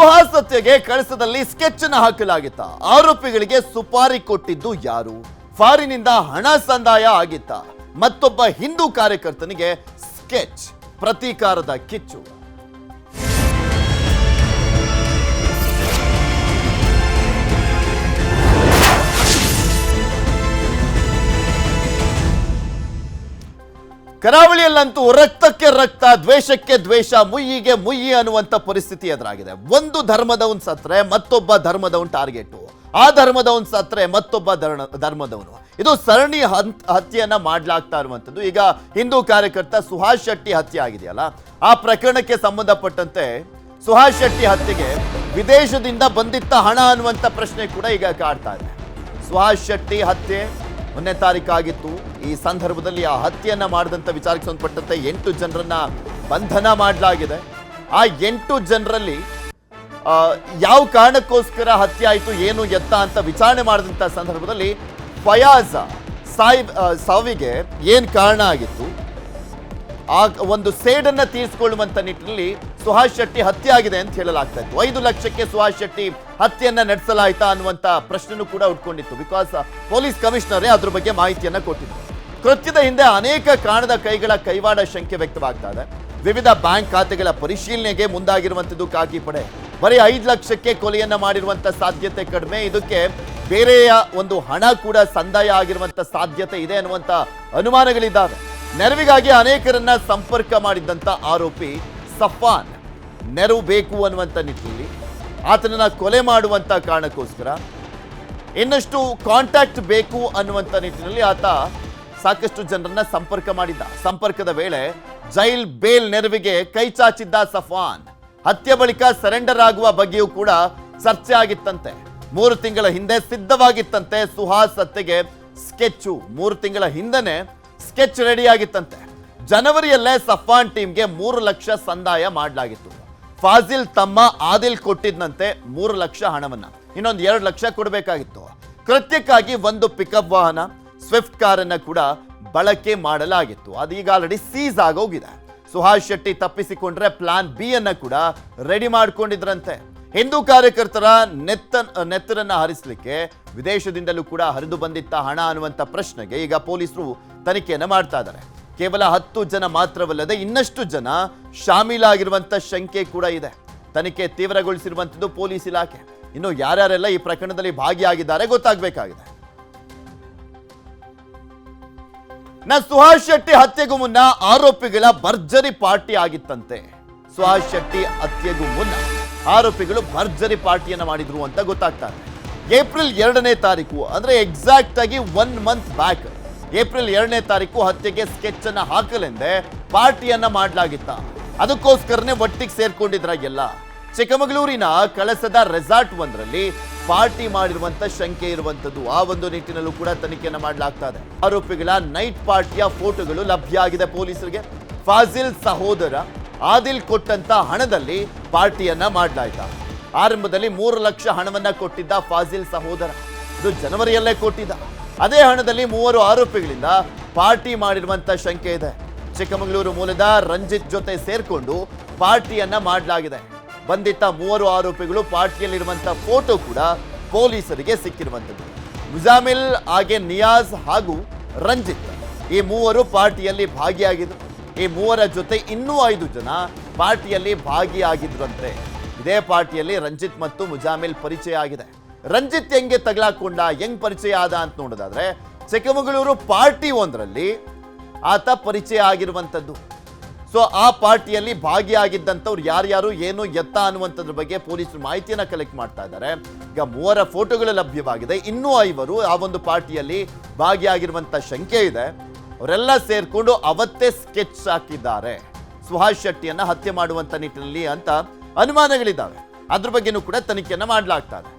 ಸುಹಾಸ್ ಹತ್ಯೆಗೆ ಕಳಸದಲ್ಲಿ ಸ್ಕೆಚ್ ಅನ್ನು ಹಾಕಲಾಗಿತ್ತ. ಆರೋಪಿಗಳಿಗೆ ಸುಪಾರಿ ಕೊಟ್ಟಿದ್ದು ಯಾರು? ಫಾರಿನಿಂದ ಹಣ ಸಂದಾಯ ಆಗಿತ್ತ. ಮತ್ತೊಬ್ಬ ಹಿಂದೂ ಕಾರ್ಯಕರ್ತನಿಗೆ ಸ್ಕೆಚ್, ಪ್ರತೀಕಾರದ ಕಿಚ್ಚು. ಕರಾವಳಿಯಲ್ಲಂತೂ ರಕ್ತಕ್ಕೆ ರಕ್ತ, ದ್ವೇಷಕ್ಕೆ ದ್ವೇಷ, ಮುಯ್ಯಿಗೆ ಮುಯ್ಯಿ ಅನ್ನುವಂಥ ಪರಿಸ್ಥಿತಿ ಎದುರಾಗಿದೆ. ಒಂದು ಧರ್ಮದವನ್ ಸತ್ರೆ ಮತ್ತೊಬ್ಬ ಧರ್ಮದವನ್ ಟಾರ್ಗೆಟ್, ಆ ಧರ್ಮದವನ್ ಸತ್ರೆ ಮತ್ತೊಬ್ಬ ಧರ್ಮದವನು. ಇದು ಸರಣಿ ಹತ್ಯೆಯನ್ನ ಮಾಡ್ಲಾಗ್ತಾ ಇರುವಂಥದ್ದು. ಈಗ ಹಿಂದೂ ಕಾರ್ಯಕರ್ತ ಸುಹಾಸ್ ಶೆಟ್ಟಿ ಹತ್ಯೆ ಆಗಿದೆಯಲ್ಲ, ಆ ಪ್ರಕರಣಕ್ಕೆ ಸಂಬಂಧಪಟ್ಟಂತೆ ಸುಹಾಸ್ ಶೆಟ್ಟಿ ಹತ್ಯೆಗೆ ವಿದೇಶದಿಂದ ಬಂದಿತ್ತ ಹಣ ಅನ್ನುವಂಥ ಪ್ರಶ್ನೆ ಕೂಡ ಈಗ ಕಾಡ್ತಾ ಇದೆ. ಸುಹಾಸ್ ಶೆಟ್ಟಿ ಹತ್ಯೆ 1ನೇ ತಾರೀಕಾಗಿತ್ತು. ಈ ಸಂದರ್ಭದಲ್ಲಿ ಆ ಹತ್ಯೆಯನ್ನ ಮಾಡಿದಂಥ ವಿಚಾರಕ್ಕೆ ಸಂಬಂಧಪಟ್ಟಂತೆ 8 ಜನರನ್ನ ಬಂಧನ ಮಾಡಲಾಗಿದೆ. ಆ 8 ಜನರಲ್ಲಿ ಯಾವ ಕಾರಣಕ್ಕೋಸ್ಕರ ಹತ್ಯೆ ಆಯಿತು, ಏನು ಎತ್ತ ಅಂತ ವಿಚಾರಣೆ ಮಾಡಿದಂಥ ಸಂದರ್ಭದಲ್ಲಿ ಫಯಾಜ್ ಸಾವಿಗೆ ಏನು ಕಾರಣ ಆಗಿತ್ತು, ಆ ಒಂದು ಸೇಡನ್ನು ತೀರಿಸಿಕೊಳ್ಳುವಂಥ ನಿಟ್ಟಿನಲ್ಲಿ ಸುಹಾಸ್ ಶೆಟ್ಟಿ ಹತ್ಯೆ ಆಗಿದೆ ಅಂತ ಹೇಳಲಾಗ್ತಾ ಇತ್ತು. 5 ಲಕ್ಷಕ್ಕೆ ಸುಹಾಸ್ ಶೆಟ್ಟಿ ಹತ್ಯೆಯನ್ನ ನಡೆಸಲಾಯ್ತಾ ಅನ್ನುವಂಥ ಪ್ರಶ್ನೆನೂ ಕೂಡ ಉಟ್ಕೊಂಡಿತ್ತು. ಬಿಕಾಸ್ ಪೊಲೀಸ್ ಕಮಿಷನರೇ ಅದ್ರ ಬಗ್ಗೆ ಮಾಹಿತಿಯನ್ನ ಕೊಟ್ಟಿದ್ರು. ಕೃತ್ಯದ ಹಿಂದೆ ಅನೇಕ ಕಾಣದ ಕೈಗಳ ಕೈವಾಡ ಶಂಕೆ ವ್ಯಕ್ತವಾಗ್ತಾ ಇದೆ. ವಿವಿಧ ಬ್ಯಾಂಕ್ ಖಾತೆಗಳ ಪರಿಶೀಲನೆಗೆ ಮುಂದಾಗಿರುವಂಥದ್ದು ಖಾಕಿ ಪಡೆ. ಬರೀ 5 ಲಕ್ಷಕ್ಕೆ ಕೊಲೆಯನ್ನ ಮಾಡಿರುವಂಥ ಸಾಧ್ಯತೆ ಕಡಿಮೆ. ಇದಕ್ಕೆ ಬೇರೆಯ ಒಂದು ಹಣ ಕೂಡ ಸಂದಾಯ ಆಗಿರುವಂಥ ಸಾಧ್ಯತೆ ಇದೆ ಅನ್ನುವಂಥ ಅನುಮಾನಗಳಿದ್ದಾವೆ. ನೆರವಿಗಾಗಿ ಅನೇಕರನ್ನ ಸಂಪರ್ಕ ಮಾಡಿದ್ದಂಥ ಆರೋಪಿ ಸಫಾನ್ ನೆರವು ಬೇಕು ಅನ್ನುವಂಥ ನಿಟ್ಟಿನಲ್ಲಿ ಆತನನ್ನ ಕೊಲೆ ಮಾಡುವಂಥ ಕಾರಣಕ್ಕೋಸ್ಕರ ಇನ್ನಷ್ಟು ಕಾಂಟ್ಯಾಕ್ಟ್ ಬೇಕು ಅನ್ನುವಂಥ ನಿಟ್ಟಿನಲ್ಲಿ ಆತ ಸಾಕಷ್ಟು ಜನರನ್ನ ಸಂಪರ್ಕ ಮಾಡಿದ್ದ. ಸಂಪರ್ಕದ ವೇಳೆ ಜೈಲ್ ಬೇಲ್ ನೆರವಿಗೆ ಕೈ ಚಾಚಿದ್ದ ಸಫಾನ್. ಹತ್ಯೆ ಬಳಿಕ ಸರೆಂಡರ್ ಆಗುವ ಬಗ್ಗೆಯೂ ಕೂಡ ಚರ್ಚೆ ಆಗಿತ್ತಂತೆ. 3 ತಿಂಗಳ ಹಿಂದೆ ಸಿದ್ಧವಾಗಿತ್ತಂತೆ ಸುಹಾಸ್ ಹತ್ಯೆಗೆ ಸ್ಕೆಚ್ಚು. 3 ತಿಂಗಳ ಹಿಂದೆನೆ ಸ್ಕೆಚ್ ರೆಡಿ ಆಗಿತ್ತಂತೆ. ಜನವರಿಯಲ್ಲೇ ಸಫಾನ್ ಟೀಮ್ಗೆ 3 ಲಕ್ಷ ಸಂದಾಯ ಮಾಡಲಾಗಿತ್ತು. ಫಾಜಿಲ್ ತಮ್ಮ ಆದಿಲ್ ಕೊಟ್ಟಿದ್ದಂತೆ 3 ಲಕ್ಷ ಹಣವನ್ನ, ಇನ್ನೊಂದು 2 ಲಕ್ಷ ಕೊಡಬೇಕಾಗಿತ್ತು. ಕೃತ್ಯಕ್ಕಾಗಿ ಒಂದು ಪಿಕಪ್ ವಾಹನ, ಸ್ವಿಫ್ಟ್ ಕಾರನ್ನ ಕೂಡ ಬಳಕೆ ಮಾಡಲಾಗಿತ್ತು. ಅದೀಗ ಆಲ್ರೆಡಿ ಸೀಸ್ ಆಗೋಗಿದೆ. ಸುಹಾಸ್ ಶೆಟ್ಟಿ ತಪ್ಪಿಸಿಕೊಂಡ್ರೆ ಪ್ಲಾನ್ ಬಿ ಅನ್ನ ಕೂಡ ರೆಡಿ ಮಾಡ್ಕೊಂಡಿದ್ರಂತೆ. ಹಿಂದೂ ಕಾರ್ಯಕರ್ತರ ನೆತ್ತರನ್ನ ಹರಿಸಲಿಕ್ಕೆ ವಿದೇಶದಿಂದಲೂ ಕೂಡ ಹರಿದು ಬಂದಿತ್ತ ಹಣ ಅನ್ನುವಂಥ ಪ್ರಶ್ನೆಗೆ ಈಗ ಪೊಲೀಸರು ತನಿಖೆಯನ್ನು ಮಾಡ್ತಾ ಇದ್ದಾರೆ. ಕೇವಲ 10 ಜನ ಮಾತ್ರವಲ್ಲದೆ ಇನ್ನಷ್ಟು ಜನ ಶಾಮೀಲಾಗಿರುವಂಥ ಶಂಕೆ ಕೂಡ ಇದೆ. ತನಿಖೆ ತೀವ್ರಗೊಳಿಸಿರುವಂಥದ್ದು ಪೊಲೀಸ್ ಇಲಾಖೆ. ಇನ್ನು ಯಾರ್ಯಾರೆಲ್ಲ ಈ ಪ್ರಕರಣದಲ್ಲಿ ಭಾಗಿಯಾಗಿದ್ದಾರೆ ಗೊತ್ತಾಗಬೇಕಾಗಿದೆ. ಸುಹಾಸ್ ಶೆಟ್ಟಿ ಹತ್ಯೆಗೂ ಮುನ್ನ ಆರೋಪಿಗಳ ಭರ್ಜರಿ ಪಾರ್ಟಿ ಆಗಿತ್ತಂತೆ. ಸುಹಾಸ್ ಶೆಟ್ಟಿ ಹತ್ಯೆಗೂ ಮುನ್ನ ಆರೋಪಿಗಳು ಭರ್ಜರಿ ಪಾರ್ಟಿಯನ್ನು ಮಾಡಿದ್ರು ಅಂತ ಗೊತ್ತಾಗ್ತಾರೆ. ಏಪ್ರಿಲ್ 2ನೇ ತಾರೀಕು ಅಂದ್ರೆ ಎಕ್ಸಾಕ್ಟ್ ಆಗಿ 1 ಮಂತ್ ಬ್ಯಾಕ್, ಏಪ್ರಿಲ್ 2ನೇ ತಾರೀಕು ಹತ್ಯೆಗೆ ಸ್ಕೆಚ್ ಅನ್ನ ಹಾಕಲೆಂದೇ ಪಾರ್ಟಿಯನ್ನ ಮಾಡಲಾಗಿತ್ತ. ಅದಕ್ಕೋಸ್ಕರನೇ ಒಟ್ಟಿಗೆ ಸೇರ್ಕೊಂಡಿದ್ರ ಎಲ್ಲ. ಚಿಕ್ಕಮಗಳೂರಿನ ಕಳಸದ ರೆಸಾರ್ಟ್ ಒಂದರಲ್ಲಿ ಪಾರ್ಟಿ ಮಾಡಿರುವಂತ ಶಂಕೆ ಇರುವಂತದ್ದು. ಆ ಒಂದು ನಿಟ್ಟಿನಲ್ಲೂ ಕೂಡ ತನಿಖೆಯನ್ನ ಮಾಡಲಾಗ್ತಾ ಇದೆ. ಆರೋಪಿಗಳ ನೈಟ್ ಪಾರ್ಟಿಯ ಫೋಟೋಗಳು ಲಭ್ಯ ಆಗಿದೆ ಪೊಲೀಸರಿಗೆ. ಫಾಜಿಲ್ ಸಹೋದರ ಆದಿಲ್ ಕೊಟ್ಟಂತ ಹಣದಲ್ಲಿ ಪಾರ್ಟಿಯನ್ನ ಮಾಡಲಾಯ್ತಾ. ಆರಂಭದಲ್ಲಿ 3 ಲಕ್ಷ ಹಣವನ್ನ ಕೊಟ್ಟಿದ್ದ ಫಾಜಿಲ್ ಸಹೋದರ. ಇದು ಜನವರಿಯಲ್ಲೇ ಕೊಟ್ಟಿದ್ದ. ಅದೇ ಹಣದಲ್ಲಿ 3 ಆರೋಪಿಗಳಿಂದ ಪಾರ್ಟಿ ಮಾಡಿರುವಂತ ಶಂಕೆ ಇದೆ. ಚಿಕ್ಕಮಗಳೂರು ಮೂಲದ ರಂಜಿತ್ ಜೊತೆ ಸೇರ್ಕೊಂಡು ಪಾರ್ಟಿಯನ್ನ ಮಾಡಲಾಗಿದೆ. ಬಂದಿದ್ದ 3 ಆರೋಪಿಗಳು ಪಾರ್ಟಿಯಲ್ಲಿರುವಂತ ಫೋಟೋ ಕೂಡ ಪೊಲೀಸರಿಗೆ ಸಿಕ್ಕಿರುವಂಥದ್ದು. ಮುಜಾಮಿಲ್, ಹಾಗೆ ನಿಯಾಜ್ ಹಾಗೂ ರಂಜಿತ್, ಈ 3 ಪಾರ್ಟಿಯಲ್ಲಿ ಭಾಗಿಯಾಗಿದ್ರು. ಈ 3ರ ಜೊತೆ ಇನ್ನೂ 5 ಜನ ಪಾರ್ಟಿಯಲ್ಲಿ ಭಾಗಿಯಾಗಿದ್ರಂತೆ. ಇದೇ ಪಾರ್ಟಿಯಲ್ಲಿ ರಂಜಿತ್ ಮತ್ತು ಮುಜಾಮಿಲ್ ಪರಿಚಯ ಆಗಿದೆ. ರಂಜಿತ್ ಹೆಂಗೆ ತಗಲಾಕೊಂಡ, ಹೆಂಗ್ ಪರಿಚಯ ಆದ ಅಂತ ನೋಡೋದಾದ್ರೆ ಚಿಕ್ಕಮಗಳೂರು ಪಾರ್ಟಿ ಒಂದರಲ್ಲಿ ಆತ ಪರಿಚಯ ಆಗಿರುವಂಥದ್ದು. ಸೊ ಆ ಪಾರ್ಟಿಯಲ್ಲಿ ಭಾಗಿಯಾಗಿದ್ದಂಥವ್ರು ಯಾರ್ಯಾರು, ಏನು ಎತ್ತ ಅನ್ನುವಂಥದ್ರ ಬಗ್ಗೆ ಪೊಲೀಸರು ಮಾಹಿತಿಯನ್ನು ಕಲೆಕ್ಟ್ ಮಾಡ್ತಾ ಇದ್ದಾರೆ. ಈಗ 3ರ ಫೋಟೋಗಳು ಲಭ್ಯವಾಗಿದೆ. ಇನ್ನೂ 5 ಆ ಒಂದು ಪಾರ್ಟಿಯಲ್ಲಿ ಭಾಗಿಯಾಗಿರುವಂಥ ಶಂಕೆ ಇದೆ. ಅವರೆಲ್ಲ ಸೇರ್ಕೊಂಡು ಅವತ್ತೇ ಸ್ಕೆಚ್ ಹಾಕಿದ್ದಾರೆ ಸುಹಾಸ್ ಶೆಟ್ಟಿಯನ್ನ ಹತ್ಯೆ ಮಾಡುವಂತ ನಿಟ್ಟಿನಲ್ಲಿ ಅಂತ ಅನುಮಾನಗಳಿದ್ದಾವೆ. ಅದ್ರ ಬಗ್ಗೆನೂ ಕೂಡ ತನಿಖೆಯನ್ನ ಮಾಡಲಾಗ್ತಾ ಇದೆ.